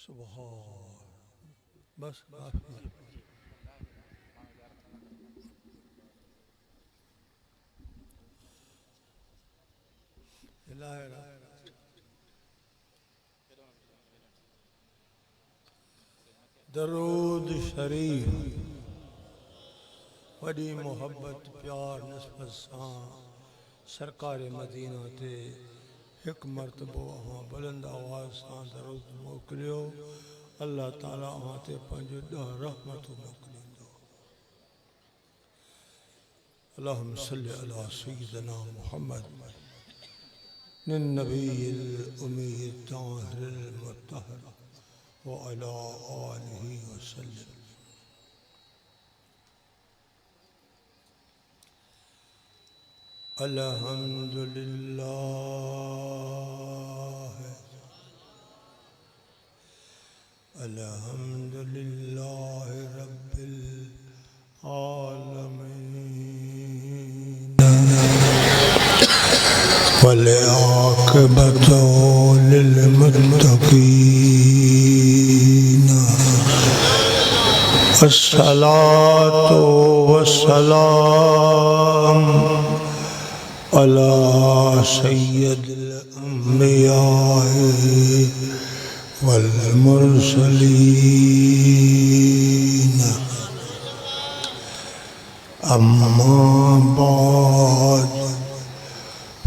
सुभान बस काफी। दरूद शरीफ वडी मोहब्बत प्यार निस्बत सां सरकार मदीना ते एक मरतबो अहाँ बुलंद आवाज़ सां दरूद मोकिलियो। अल्लाह ताला अहाँ ते पंहिंजो ॾह रहमतूं मोकिलींदो। अल्लाहुम्मा सल्लि अला सय्यिदिना मुहम्मद नबील उम्मी ताहिरिल मुत्तहर व अला आलिहि वसल्लम। अल्हम्दुलिल्लाह अल्हम्दुलिल्लाह रब्बिल आलमीन वल आक़िबतु लिल मुत्तक़ीन। अस्सलातु वस्सलाम अला सय्यदिल अंबिया'i वल मुरसलीन। अम्मा बाद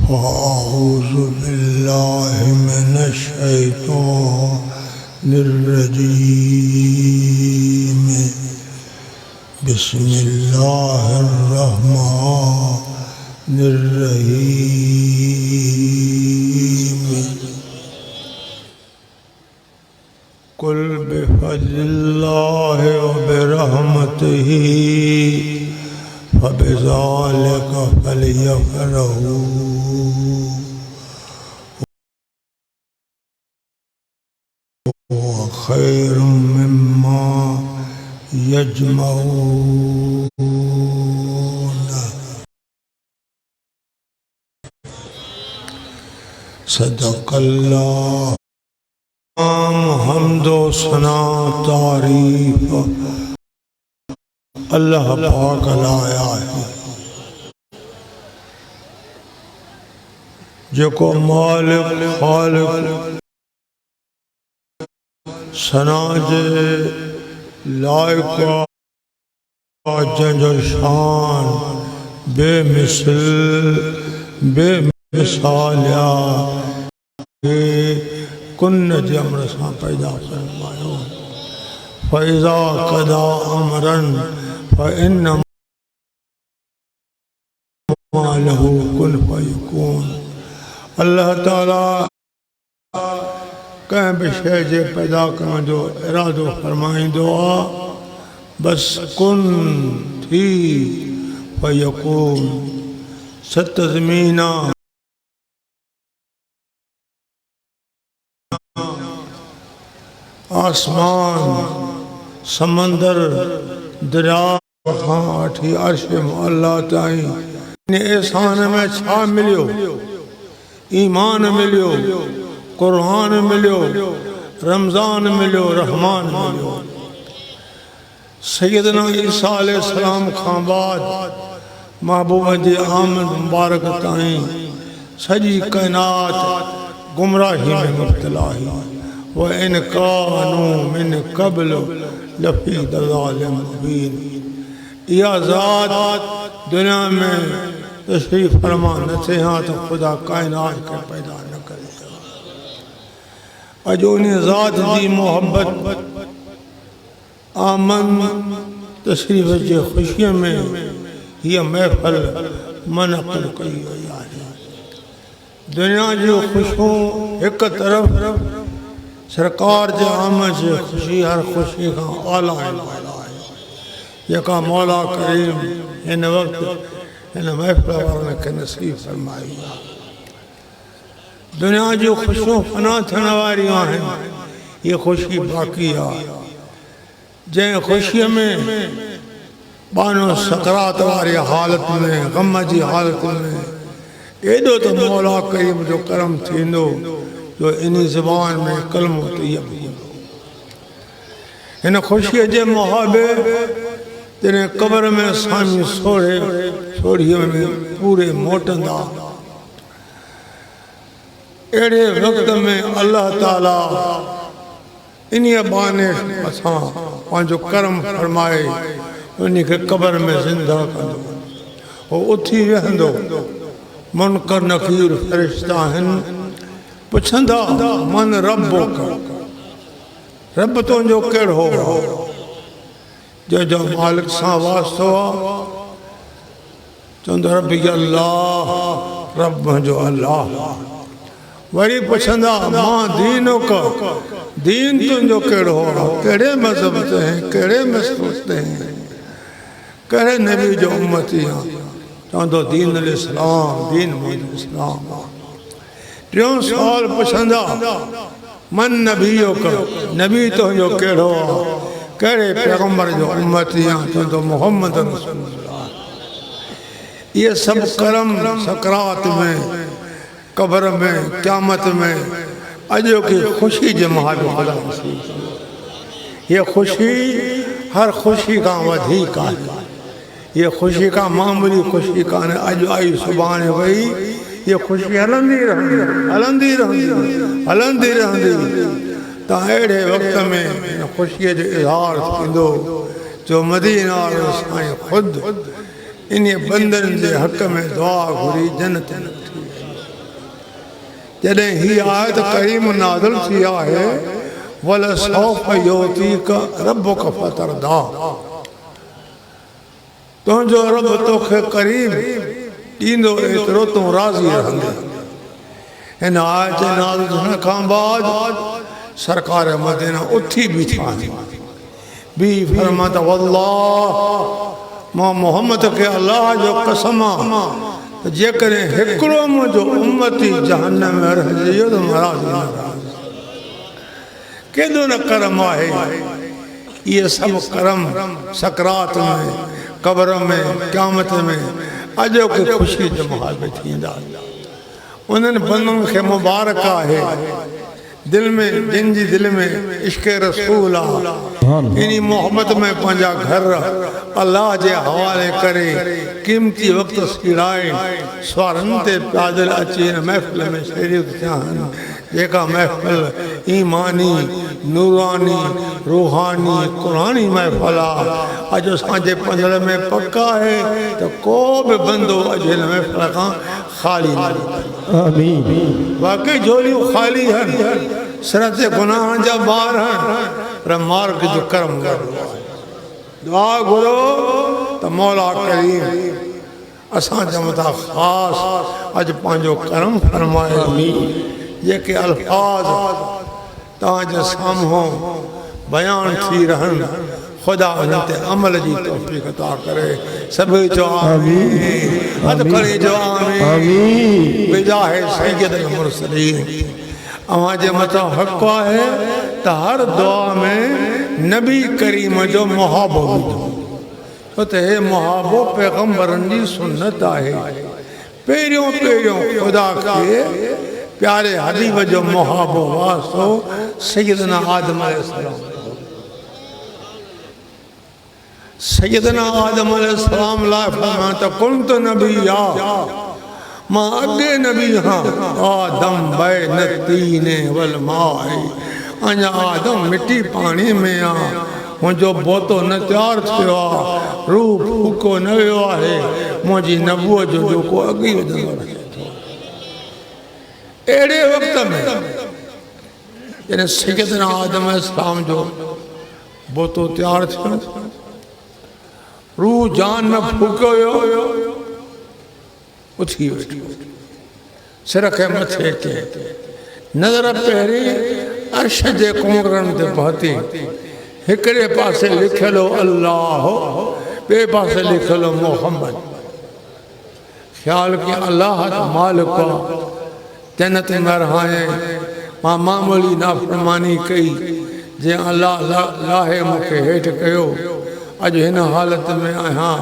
फ़अऊज़ु बिल्लाहि मिनश शैतानिर रजीम। बिस्मिल्लाहिर रहमानिर रहीम। कुल बिफ़ज़्लिल्लाहि व बिरहमतिही फबिज़ालिका फ़लयफ़रहू हुवा ख़ैरुम मिम्मा यजमऊन। सदक़ल्लाह। हम्दो सना तारीफ अल्लाह पाक लाया है जेको मालिक खालिक सना जे लाइक जंहिंजो शान बेमिसल बेमिसाल कुन जे अमर सां पैदा फरमायो। फ़इज़ा क़दा अमरन फ़इन्नमा लहू कुन फ़यकून। अल्लाह ताला कंहिं बि शइ जे पैदा करण जो इरादो फरमाईंदो आहे, बस कुन थी फ़यकून। सत ज़मीना आसमान समंदर दरिया खां वठी अर्श मुअल्ला ताईं इन एहसान में छा मिलियो? ईमान मिलियो, क़ुरान मिलियो, रमज़ान मिलियो, रहमान मिलियो। सैयदना ईसा अलैहिस्सलाम खां बाद महबूब जे आमद मुबारक ताईं सॼी काइनात गुमराही में मुब्तला हुई। व इन कानू मिन क़ब्ल लफ़ी दलालिम मुबीन। इहा ज़ात दुनिया में तशरीफ़ फरमा न थे हाँ तो खुदा कायनात के पैदा न करे। अॼु उन ज़ात जी मोहब्बत आमन तशरीफ़ जे ख़ुशीअ में हीअ महफ़िल मुनक़िद कई वई आहे। दुनिया जूं ख़ुशियूं हिक तरफ़ सरकार जे आमद जी ख़ुशी हर ख़ुशी खां आला आहे जेका मौला करीम हिन वक़्तु हिन महफ़िल वारनि खे नसीब फरमाई। दुनिया जूं ख़ुशियूं फना थियण वारियूं आहिनि, हीअ ख़ुशी बाक़ी आहे। जंहिं ख़ुशीअ में बानो सकरात वारी हालत में ग़म जी हालत में एॾो त मौला करीम जो करम थींदो जो इन ज़बान में कलमो तैयब हूंदो। इन ख़ुशीअ जे मुहाबे जॾहिं क़बर में सामी सोढ़ीअ में पूरे मोटंदा अहिड़े वक़्त में अल्लाह ताला इन्हीअ बहाने असां पंहिंजो कर्म फरमाए उन खे क़बर में ज़िंदा कंदो हो उथी वेहंदो मुनकर नकीर फ़रिश्ता आहिनि पुछंदा मन रब्बुक रब तुंहिंजो कहिड़ो हो जंहिंजो मालिक सां वास्तो आहे चवंदो रब्बी अल्लाह रब मुंहिंजो अल्लाह वरी पुछंदा मां दीनुक दीन तुंहिंजो कहिड़ो हो कहिड़े मज़हब ते कहिड़े मसलक ते कहिड़े नबी जो उम्मती आहे चवंदो दीन अल इस्लाम दीन मुंहिंजो इस्लाम आहे टियों सुवाल पुछंदा मन नबीयुक नबी तुंहिंजो कहिड़ो आहे कहिड़े पैगम्बर जो उम्मती आहे चवंदो मोहम्मद रसूलुल्लाह ये सब करम सकरात में कब्र में क़यामत में अॼो की ख़ुशी जे महाबे खुदा नसीब ये खुशी हर खुशी का वधीक आहे ये खुशी का मामूली खुशी कान्हे अॼु आई सुभाणे वई ये खुशी हलंदी रहंदी हलंदी रहंदी हलंदी रहंदी त अहिड़े वक़्त में इन ख़ुशीअ जो इज़हार थींदो जो मदीना वारो साईं ख़ुदि इन बंदनि जे हक़ में दुआ घुरी जन्नत जॾहिं हीअ आयत करीम नाज़िल थी आहे वलसौफ युतीक रब्बुक फतरदा तुंहिंजो रब तोखे करीम ॾींदो एतिरो तूं राज़ी रहंदे हिन आयत नाज़िल थियण खां बाद सरकार मदीना उथी बीठा बी फरमाता वल्लाह मां मोहम्मद खे अल्लाह जो कसम आहे जेकॾहिं हिकिड़ो मुंहिंजो उम्मती जहन्नम में रहिजी वियो त नाराज़ न केॾो न करम आहे इहे सभु करम सकरात में क़ब्र में क़यामत में अॼो की ख़ुशी जे मुहाबे थींदा उन्हनि बंदनि खे मुबारक आहे दिल में जिन जी दिल में इश्क़ रसूल आहे इन मोहब्बत में पंहिंजा घर अल्लाह जे हवाले करे क़ीमती वक़्तु सीड़ाए स्वारनि ते पैदल अची हिन महफ़िल में शरीक थिया आहिनि जेका महफ़िल ईमानी नूरानी रूहानी क़ुरानी महफ़िल आहे अॼु असांजे पंजड़ में पक आहे त को बि बंदो अॼु हिन महफ़िल खां ख़ाली न आमीन वाक़ई झोलियूं ख़ाली आहिनि सिर ते गुनाहनि जा ॿार आहिनि पर मार्ग जो कर्म दुआ घुरो त मौला करीम असां चऊं था ख़ासि अॼु पंहिंजो कर्म फरमाए जेके अल्फाज़ तव्हांजे साम्हूं बयान थी रहनि खुदा उन ते अमल जी तौफ़ीक़ अता करे सभई चओ आमीन हथ खणी चओ आमीन बिजाहे सय्यदुल मुरसलीन अवांजे मथां हक़ आहे त हर दुआ में नबी करीम जो मुहाबो विझो छो त हे मुहाबो पैगम्बरनि जी सुन्नत आहे पहिरियों पहिरियों ख़ुदा खे प्यारे हबीब जो मुहाबो वास्तो सैयदना आदम अलैहिस्सलाम सैयदना आदम अलैहिस्सलाम लाइ फरमाया त कुंत नबिया मां अॻे नबी हां आदम बैन तीन वल माए अञा आदम मिटी पाणी में आ मुंहिंजो बोतो न तयारु थियो आहे रूह फूको न वियो आहे मुंहिंजी नबूअ जो जेको अॻी वधंदो रहे अहिड़े वक़्त में जॾहिं सैयदना आदम अलैहिस्सलाम जो बोतो तयारु थियो रूह जान न फूको वियो उथी वेठो सिर खे मथे के नज़र पहिरीं अर्श जे कोंगरनि ते पहुती हिकिड़े पासे लिखियलु अल्लाह ॿिए पासे लिखियलु मोहम्मद ख़्यालु की अल्लाह मालिक जन्नत में रहाए मां मामूली नाफ़रमानी कई जे अल्लाह लाहे मूंखे हेठि कयो अॼु हिन हालत में आहियां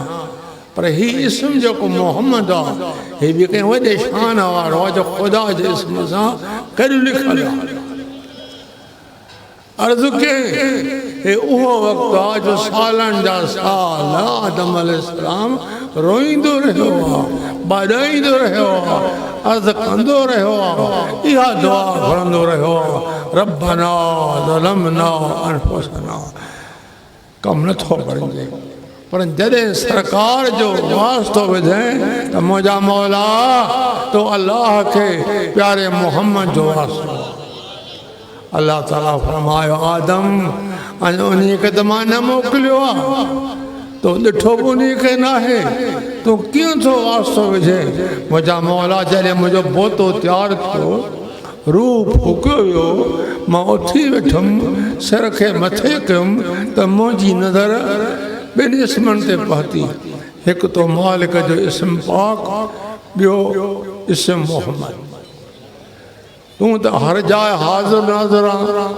पर ही इस्म जेको मोहम्मद आहे ही बि कंहिं वॾे शान वारो आहे जो ख़ुदा जे इस्म सां गॾु लिखियलु आहे अर्ज़ के उहो वक़्तु आहे जो सालनि जा साल आदम अलैहिस्सलाम रोईंदो रहियो आहे, ॿाॾाईंदो रहियो आहे, अर्ज़ कंदो रहियो आहे, इहा दुआ घुरंदो रहियो आहे, रब्बना ज़लमना अनफुसना। कमु नथो बणिजे, पर जॾहिं सरकार जो वास्तो विझे त मुंहिंजा मौला तो अल्लाह खे प्यारे मोहम्मद जो वास्तो। अल्लाह ताला फरमायो आदम अञा उन खे त मां न मोकिलियो आहे, तो ॾिठो बि उन खे न आहे, तूं कीअं थो वास्तो विझे। मुंहिंजा मौला जॾहिं मुंहिंजो बोतो तयारु थियो, रूह फूकियो वियो, मां उथी वेठुमि, सिर खे मथे कयुमि त मुंहिंजी नज़र ॿिनि इस्मनि ते पहुती। हिकु तो मालिक जो इस्म पाक, ॿियो इस्म मोहम्मद। तूं त हर जाइ हाज़िर नाज़िर आहीं,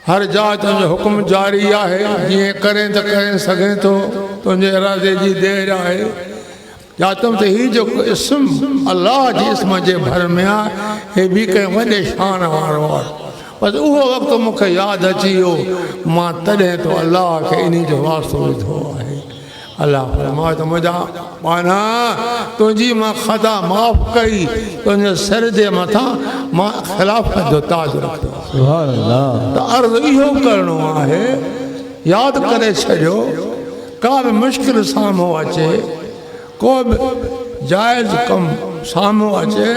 हर जाइ तुंहिंजो हुकुम जारी आहे, जीअं करे त करे सघे थो, तुंहिंजे इरादे जी देरि आहे। या तुम त हीउ जेको इस्म अलाह जे इस्म जे भर में आहे, हे बि कंहिं वॾे शान वारो आहे। बसि उहो वक़्तु मूंखे यादि अची वियो, मां तॾहिं तो अलाह खे इन जो वास्तो विधो आहे। अल्लाह फरमायो त मुंहिंजा पाना तुंहिंजी मां ख़ता माफ़ कई, तुंहिंजे सिर जे मथां मां ख़िलाफ़त जो ताज रखियो। सुभान अल्लाह। त अर्ज़ इहो करिणो आहे, यादि करे छॾियो, का बि मुश्किल साम्हूं अचे, को बि जाइज़ कमु साम्हूं अचे,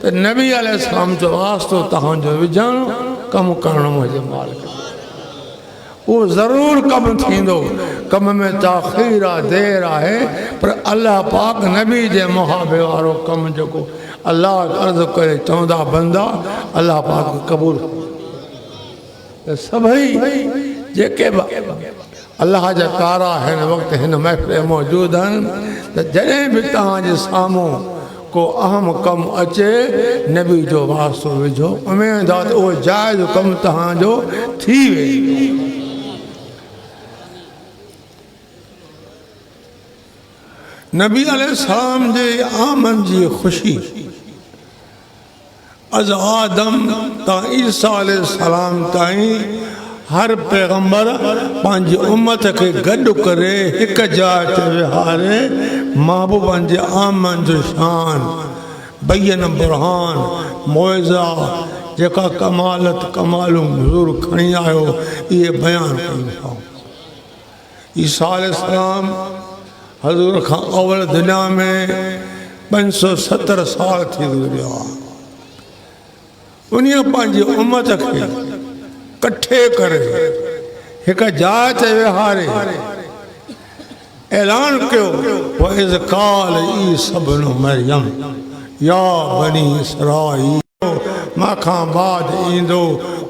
त नबी अलैहिस्सलाम जो वास्तो तव्हांजो विझणु, कमु करणु मुंहिंजे मालिक। उहो ज़रूरु कमु थींदो, कम में ताख़ीर आहे, देरि आहे, पर अल्लाह पाक नबी जे मुहाबे वारो कमु जेको अल्लाह अर्ज़ु करे चवंदा बंदा, अल्लाह पाक क़बूल। त सभई जेके बि अल्लाह जा कारा हिन वक़्तु हिन महफ़िल मौजूदु आहिनि, त जॾहिं बि तव्हांजे साम्हूं को अहम कमु अचे, नबी जो वास्तो विझो, उमेद आहे त उहो जाइज़ कमु तव्हांजो थी वेंदो। नबी अलैहिस्सलाम जे आमन जी ख़ुशी अज़ आदम तां ईसा अलैहिस्सलाम ताईं हर पैगंबर पंहिंजी उम्मत खे गॾु करे हिकु जाइ ते विहारे महबूबनि जे आमन जो शान, बयन बुरहान, मुइज़ा, जेका कमालत कमालूं हुज़ूर खणी आयो, इहे बयानु कयूं। ईसा अलैहिस्सलाम हज़ूर खां अवल दुनिया में 570 साल थी गुज़रिया। उन पंहिंजी उम्मत खे कठे करे हिकु जाइ ते विहारे ऐलान कयो, वइज़ क़ाल ईसा इब्नु मरियम या बनी इसराईल, मां खां बाद ईंदो,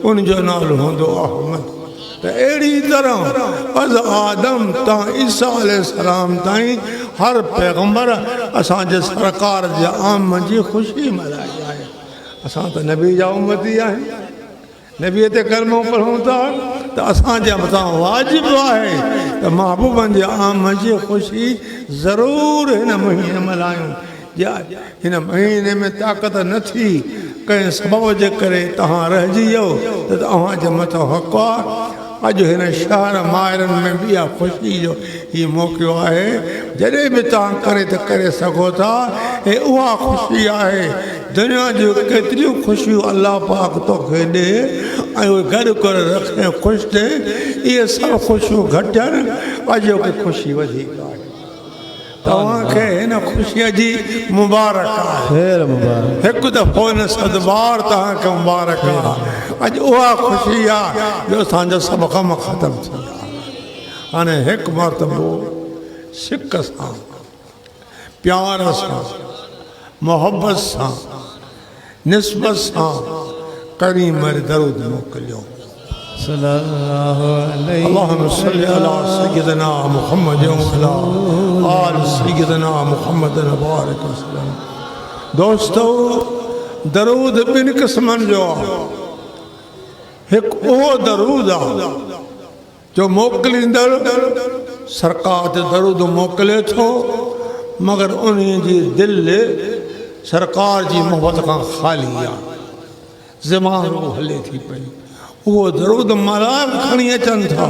उनजो नालो हूंदो अहमद। त अहिड़ी तरह अज़ आदम तां ईसा अलैहिस्सलाम ताईं हर पैगंबर असांजे सरकार जे आम जी ख़ुशी मल्हाई आहे। असां त नबी जा उम्मती आहियूं, नबीअ ते कलमो पढ़ूं था, त असांजे मथां वाजिबु आहे त महबूबनि जे आम जी ख़ुशी ज़रूरु हिन महीने मल्हायूं। या हिन महीने में ताक़त नथी, कंहिं सबब जे करे तव्हां रहिजी वियो, त तव्हांजे मथां हक़ु आहे। अॼु हिन शहर माहिरनि में बि इहा ख़ुशी जो हीउ मौक़ो आहे, जॾहिं बि तव्हां करे त करे सघो था। हे उहा ख़ुशी आहे, दुनिया जूं केतिरियूं ख़ुशियूं अलाह पाक तोखे ॾे ऐं उहे गॾु करे रखे ख़ुशि थिए, इहे सभु ख़ुशियूं घटि आहिनि, अॼु की ख़ुशी वधीक आहे। तव्हांखे हिन ख़ुशीअ जी मुबारक आहे, हिकु दफ़ो हिन सदबार तव्हांखे मुबारक आहे। अॼु उहा ख़ुशी आहे जो असांजा सभु कम ख़तमु थी विया। हाणे हिकु मरतबो सिक सां, प्यार सां, मोहबत सां, निस्बत सां करीम दरूद मोकिलियो। अल्लाहुम्मा सल्ली अला सय्यिदना मुहम्मद व अला आलि सय्यिदना मुहम्मद व बारिक वसल्लम। दोस्तो, दरूद ॿिनि क़िस्मनि जो आहे। हिकु उहो दरूद आहे जो मोकिलींदड़ सरकार ते दरूद मोकिले थो, मगर उन जी दिलि सरकार जी मोहबत खां ख़ाली आहे, ज़िमानो हले थी पई। उहो दरूद मलाइक खणी अचनि था।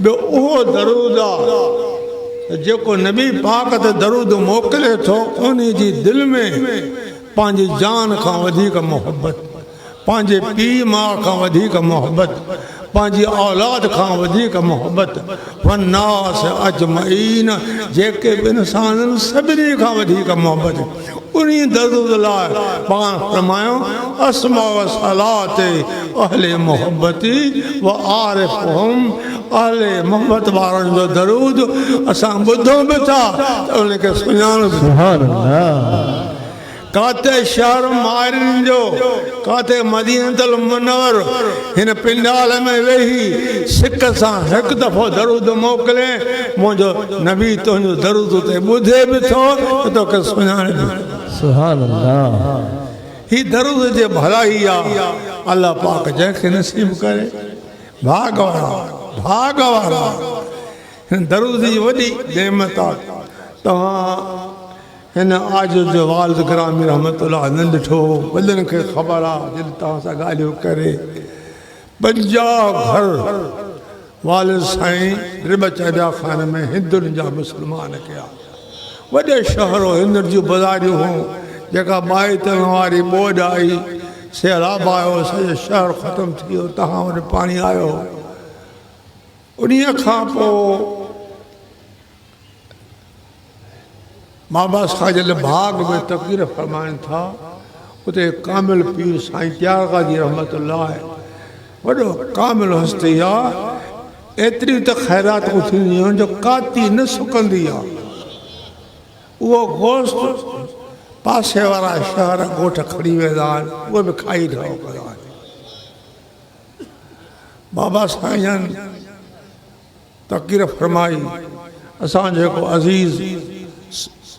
ॿियो उहो दरूद आहे जेको नबी पाक ते दरूद मोकिले थो, उन जी दिलि में पंहिंजी जान खां वधीक मोहबत, पंहिंजे पीउ माउ खां वधीक मोहबत, पंहिंजी औलाद खां वधीक मोहबत, वन्नास अजमईन जेके बि इंसाननि सभिनी खां वधीक मोहबत। उन दरूद लाइ पाण फरमायो अस्मा व सलाते अहले मोहब्बती व आरिफुहुम, अहले मोहब्बत वारनि जो दरूद असां ॿुधो बि था त उनखे सुञाणो बि। सुभान अल्लाह। काथे शहर मारिन जो, काथे मदीनतुल मुनव्वर हिन पिंडाल में वेही सिक सां हिकु दफ़ो दरूद मोकिले, मुंहिंजो नबी तुंहिंजो दरूद ते ॿुधे बि थो त तोखे सुञाणे बि। सुभान अल्लाह। ही दरूद जे भलाई आहे। अल्लाह पाक जंहिंखे नसीब करे भाग वारा हिन दरूद जी वॾी नेमत आहे। तव्हां हिन आज जो वालिद ग्रामी रहमतुल्लाह न ॾिठो, वॾनि खे ख़बर आहे जॾहिं तव्हां सां ॻाल्हियूं करे 50 घर वालिद साईं रिबच अदा खान में हिंदुनि जा मुस्लमान कया। वॾे शहर हिंद जूं बाज़ारियूं हुयूं, जेका बाहि तलण वारी ॿोॾ आई, सैलाब आयो, सॼो शहर ख़तमु थी वियो, तव्हां वटि पाणी आयो। उन खां पोइ बाबा साहिब बाग में तक़रीर फरमाइनि था, उते कामिल पीर साईं त्यार गाजी रहमतुल्लाह वॾो कामिल हस्ती आहे। एतिरियूं त ख़ैरातूं थींदियूं आहिनि जो काती न सुकंदी आहे। उहो गोश्त पासे वारा शहर ॻोठ खणी वेंदा आहिनि, उहे बि खाई रहो कंदा आहिनि। बाबा साईं तक़रीर फरमाई, असां जेको अज़ीज़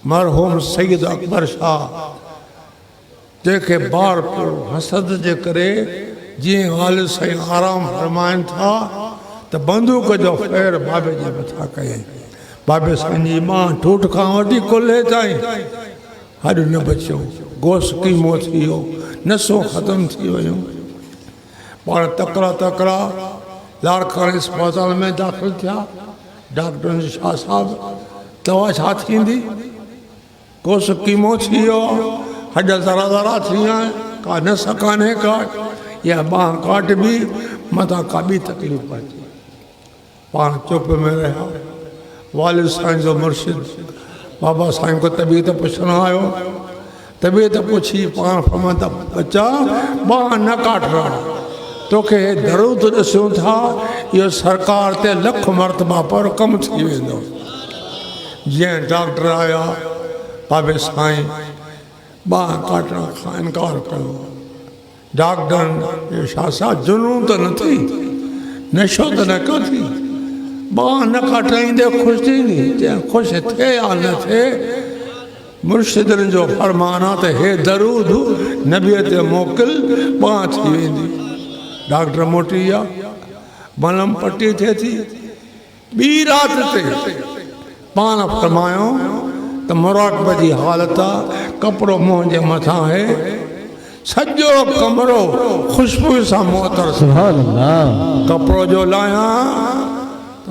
मरहूम सैयद अकबर शाह जंहिंखे बार पियो हसद जे करे, जीअं वालिद साईं आराम फरमाइनि था त बंदूक जो फेर बाबे जे मथां कयईं। बाबे साईं जी मां ठूठ खां वठी कुल्हे ताईं हॾ न बचियो, गोश्त कीमो थी वियो, नसूं ख़तमु थी वियूं। पाण तकड़ा लाड़काने अस्पताल में दाख़िल थिया। डॉक्टरनि शाह साहब दवा छा थींदी? गोश्त कीमो थी वियो, हॾ ज़रा थी विया, का नस कान्हे का, या बांह काट बि मथां का ॿी तकलीफ़ अचे। पाण चुप में रहिया। वालिद साईं जो मुर्शिद बाबा साईं को तबीयत पुछण आयो। तबीयत पुछी पाण फरमाता, बच्चा बांह न काट रहा, तोखे दरूद ॾिसूं था, इहो सरकार ते लख मरतबा पर कमु थी वेंदो। जीअं डॉक्टर आया, बाबे साईं बांह काटण खां इनकार कयो। डॉक्टरनि छा सा जुनून त न थी, नशो त न कयो थी, बांह न काटाईंदे ख़ुशि थींदी, चाहे ख़ुशि थिए या न थिए। मुर्शिदनि जो फरमान आहे त हे दरूद नबीअ ते मोकिल, बांह थी वेंदी। डॉक्टर मोटी विया, मलम पटी थिए थी। ॿी राति ते पाण फरमायो त मुराक़ब जी हालत आहे, कपिड़ो मुंहं जे मथां आहे, सॼो कमरो ख़ुशबू सां मुअतर। सुभान अल्लाह। कपिड़ो जो लाहियां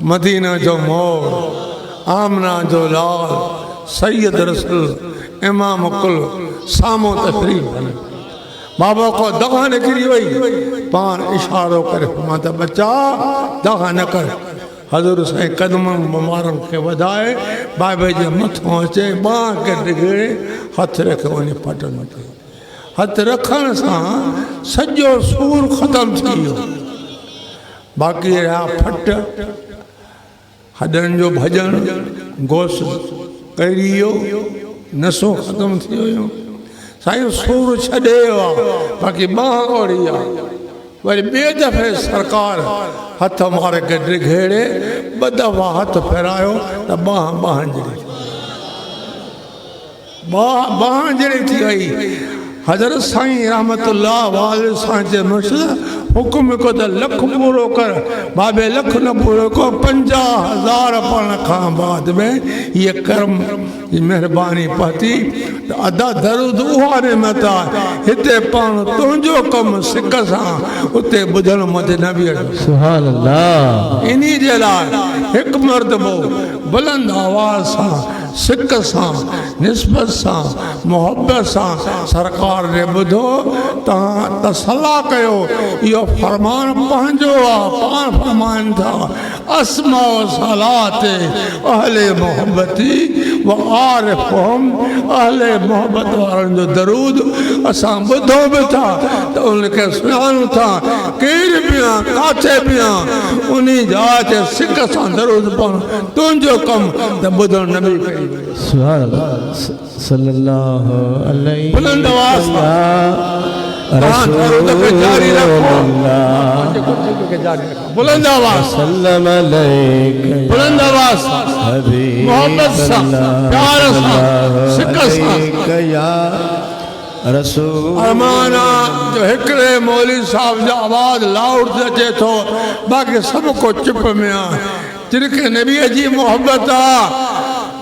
मदीना जो मोर, आमना जो लाल, सैयद रसूल इमाम कुल साम्हूं तशरीफ़। बाबा को दगा निकिरी वई, पाण इशारो करे फरमाता, बच्चा दगा न कर। हज़ूर साईं कदमनि मुबारक खे वधाए बाबे जे मथां अचे, बांह खे डिघे हथ रखे वञे पटन ते। हथ रखण सां सॼो सूर ख़तमु थी वियो। बाक़ी रहिया फट, हॾनि जो भॼन, गोश्त करी वियो, नसूं ख़तमु थी वियूं। साईं सूर छॾे वियो आहे, बाक़ी बांह ओड़ी आहे। वरी ॿिए दफ़े सरकार हथ मारे के डिघेड़े, ॿ दफ़ा हथ फेरायो त बांह जहिड़ी थी वई। हज़रत साईं रहमतुल्लाह वाले साईं जे मुर्शिद हुक्म को तो लख पूरो कर, बाबे लख न पूरो को 50,000 पढ़ने खां बाद में ये कर्म मेहरबानी पती तो अदा दरुद उहा नेमत आहे हिते पाण तुंहिंजो कम सिक सां उते ॿुधण मथे नबी सुभान अल्लाह। इन्ही जे लाइ हिकु मर्तबो बुलंद आवाज़ सां सिक सां निस्बत सां मोहब्बत सां सरकार ने ॿुधो तव्हां तसला कयो इहो फरमान पंहिंजो आहे पाण फरमाइनि था अस्मा सलात अहले मोहब्बती व आरिफ़ुहुम अहले मोहब्बत वारनि जो दरूद असां ॿुधो बि था त उनखे सुञाणूं था केरु बि आहे काथे बि आहे उन जाइ ते सिक सां दरूद पढ़ण तुंहिंजो कमु त ॿुधण न बि कई सुभान अल्लाह सल्लल्लाहु अलैहि बुलंद आवाज़ जारी रखो बुलंद आवाज़ सल्लम अलैका बुलंद आवाज़ हबीब मोहब्बत सां प्यार सां सिक सां या रसूल अरमाना जो हिकिड़े मौलवी साहब जो आवाज़ लाउड अचे थो बाक़ी सभु को चुप में आहे जिनखे नबीअ जी मोहब्बत आहे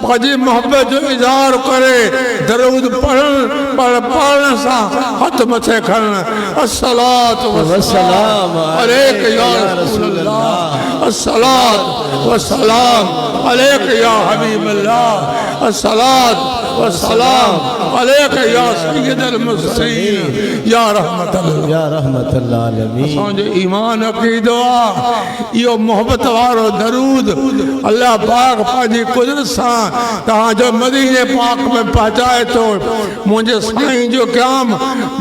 पंहिंजी मोहब्बत जो इज़हार करे दरूद पढ़ण सां हथ मथे खणण अस्सलातु वस्सलाम अलैका या रसूल अल्लाह अस्सलातु वस्सलाम अलैका या हबीब अल्लाह अस्सलातु वस्सलाम अलैका या सय्यदल मुरसलीन या रहमतुल आलमीन। असांजो ईमान अक़ीदो आहे इहो मोहब्बत वारो दरूद अल्लाह पाक पंहिंजी कुदरत सां तव्हांजो मदीने पाक में पहुचाए थो। मुंहिंजे साईं जो क़याम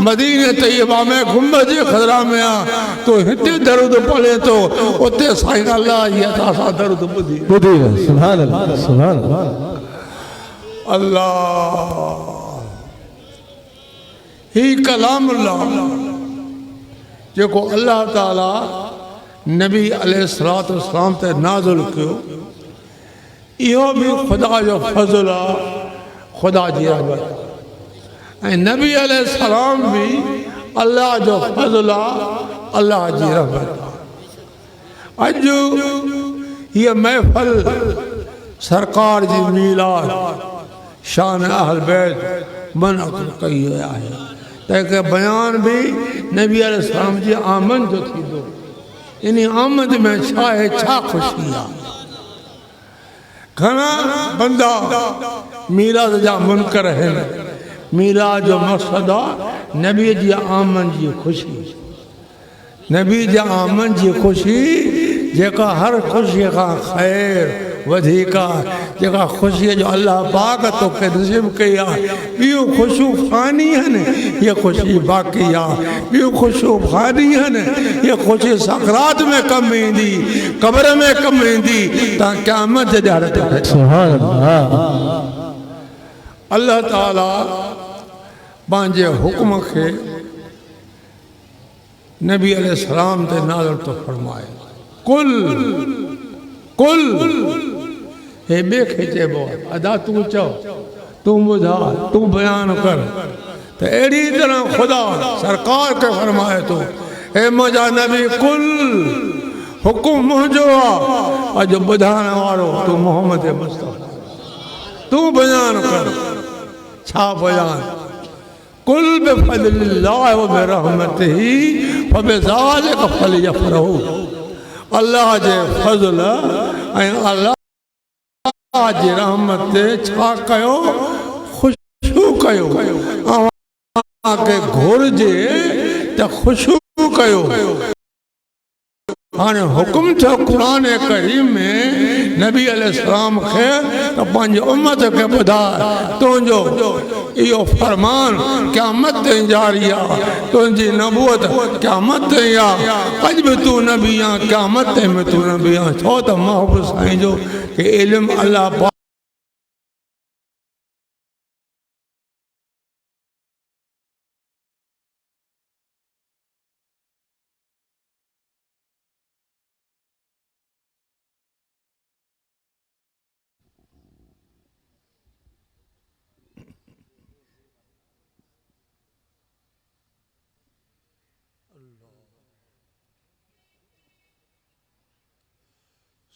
मदीने तैयबा में गुंबद जे खज़रा में आहे तो हिते दरूद पढ़े थो उते साईं अल्लाह जी अता सां दरूद ॿुधी सुभान अल्लाह सुभान अल्लाह। अल्लाह ही कलामुल्लाह जेको अल्लाह ताला नबी अलैहिस्सलातु वस्सलाम ते नाज़िल कयो इहो भी खुदा जो फज़ल आहे खुदा जी रहमत ऐं नबी अलैहिस्सलाम भी अल्लाह जो फज़ल आहे अल्लाह जी रहमत आहे। अॼु हीअ महफ़िल सरकार जी मीलाद शान अहल बैत मनअक़द कई आहे तंहिंखे बयान भी नबी अलैहिस्सलाम जी आमद जो थींदो इन आमद में छा आहे छा ख़ुशी आहे। घणा बंदा मीलाद जा मुनकर आहिनि मीलाद जो मक़सदु आहे नबी जी आमद जी ख़ुशी नबी जी आमद जी ख़ुशी जेका हर ख़ुशीअ खां ख़ैर वधीक जेका ख़ुशीअ जो अल्लाह पाक तोखे नसीब कई आहे ॿियूं ख़ुशियूं फ़ानी आहिनि हीअ ख़ुशी बाक़ी आहे ॿियूं ख़ुशियूं फ़ानी आहिनि हीअ ख़ुशी सकरात में कमु ईंदी क़ब्र में कमु ईंदी तव्हां क़यामत जे ॾियारे ते सुभान अल्लाह। अल्लाह ताला पंहिंजे हुक्म खे नबी अलैहिस्सलाम ते नाज़िल तो फरमाए कुल कुल हे ॿिए खे चइबो आहे अदा तूं चओ तूं ॿुधा तूं बयान कर त अहिड़ी तरह ख़ुदा सरकार खे फरमाए थो हे मुंहिंजा नबी कुल हुकुम मुंहिंजो आहे अॼु ॿुधाइण वारो तूं मोहम्मद मुस्तफ़ा तूं बयान कर छा बयान कुल बिफ़ज़लिल्लाहि व बिरहमतिही फबिज़ालिका फ़लयफ़रहू अल्लाह जे फज़ल ऐं अल्लाह जी रहमत ते छा कयो ख़ुशू कयो अव्हांखे घुरिजे त ख़ुशू कयो। हाणे हुकुम थियो क़ुरान करीम में नबी अलैहिस्सलाम खे त पंहिंजी उम्मत खे ॿुधाए तुंहिंजो इहो फरमान क़यामत ताईं जारी आहे तुंहिंजी नबूअत क़यामत ताईं आहे अॼु बि तूं नबी आहे क़यामत ताईं बि तूं नबी आहे छो त महबूब साईं जो कि इल्मु अल्लाह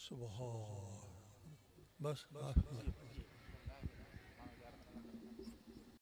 सुभान बस काफी